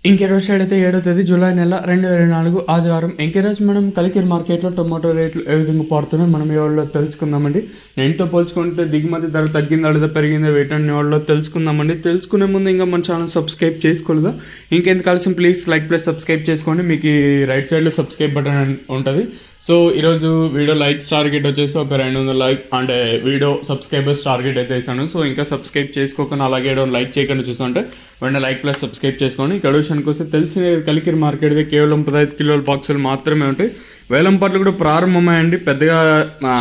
ఇంకెరోజు side అయితే 7వ తేదీ జూలై నెల 2024 ఆదివారం. ఇంకెరోజు మనం కలికిరి మార్కెట్లో టొమాటో రేట్లు ఏ విధంగా పడుతున్నాయి మనం ఈ వాళ్ళలో తెలుసుకుందామండి. నేనుతో పోల్చుకుంటే దిగుమతి ధర తగ్గిందా లేదా పెరిగిందా వీటన్ని వాళ్ళలో తెలుసుకుందామండి. తెలుసుకునే ముందు ఇంకా మన ఛానల్ సబ్స్క్రైబ్ చేసుకోలేదా, ఇంకెందుకు కలిసి ప్లీజ్ లైక్ ప్లస్ సబ్స్క్రైబ్ చేసుకోండి. మీకు ఈ రైట్ సైడ్లో సబ్స్క్రైబ్ బటన్ ఉంటుంది. సో ఈరోజు వీడియో లైక్స్ టార్గెట్ వచ్చేసి ఒక 200 లైక్ అంటే వీడియో సబ్స్క్రైబర్స్ టార్గెట్ అయితే వేసాను. సో ఇంకా సబ్స్క్రైబ్ చేసుకోకుండా అలాగే లైక్ చేయకుండా చూస్తుంటే వెంటనే లైక్ ప్లస్ సబ్స్క్రైబ్ చేసుకోండి. ఇక్కడ విషయానికి వస్తే తెలిసిన కలికిరి మార్కెట్ కేవలం 15 కిలోల బాక్సులు మాత్రమే ఉంటాయి. వేలంపాట్లు కూడా ప్రారంభమయ్యండి. పెద్దగా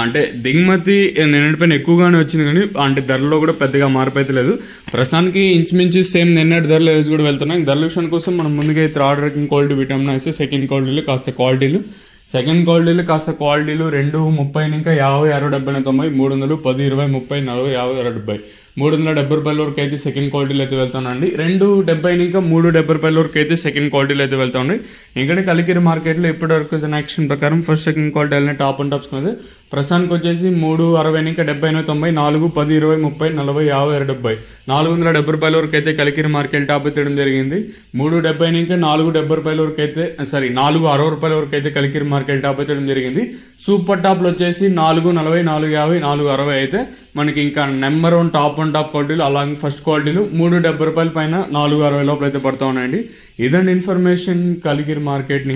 అంటే దిగుమతి నిన్నటిపైన ఎక్కువగానే వచ్చింది, కానీ అంటే ధరలో కూడా పెద్దగా మార్పు అయితే లేదు. ప్రస్తుతానికి ఇంచుమించు సేమ్ నిన్నటి ధరలు రోజు కూడా వెళ్తున్నాయి. ధరల విషయం కోసం మనం ముందుగా అయితే ఆర్డర్ క్వాలిటీ విటమిన్ వేస్తే సెకండ్ క్వాలిటీలు కాస్త క్వాలిటీలు 230, 30 ఇంకా 50, 60, 70, 90, 300, 10, 20, 30, 40, 50, 60, 370 రూపాయల వరకు అయితే సెకండ్ క్వాలిటీలు అయితే వెళ్తానండి. 270 ఇంకా 370 రూపాయల వరకు అయితే సెకండ్ క్వాలిటీలు అయితే వెళ్తామండి. ఇక్కడ కలికిరి మార్కెట్లో ఇప్పటివరకు యాక్షన్ ప్రకారం ఫస్ట్ సెకండ్ క్వాలిటీ వెళ్ళిన టాప్ అండ్ టాప్స్ మీద ప్రస్తుతానికి వచ్చేసి 360 ఇంకా 70, 90, 4, 10, 20, 30, 40, 50, 70, 470 రూపాయల వరకు అయితే కలికిరి మార్కెట్ టాప్ ఎత్తడం జరిగింది. 370 ఇంకా 470 రూపాయల వరకు అయితే 460 రూపాయల వరకు అయితే కలికిరి మార్కెట్ టాప్ ఎత్తడం జరిగింది. సూపర్ టాప్లో వచ్చేసి 440, 450, 460 అయితే మనకి ఇంకా నెంబర్ 1 టాప్ అండ్ టాప్ క్వాలిటీలు అలాగే ఫస్ట్ క్వాలిటీలు 370 రూపాయల పైన 460 లోపల అయితే పడుతూ ఉన్నాయండి. ఇదండి ఇన్ఫర్మేషన్ కలికిరి మార్కెట్. ఇంకా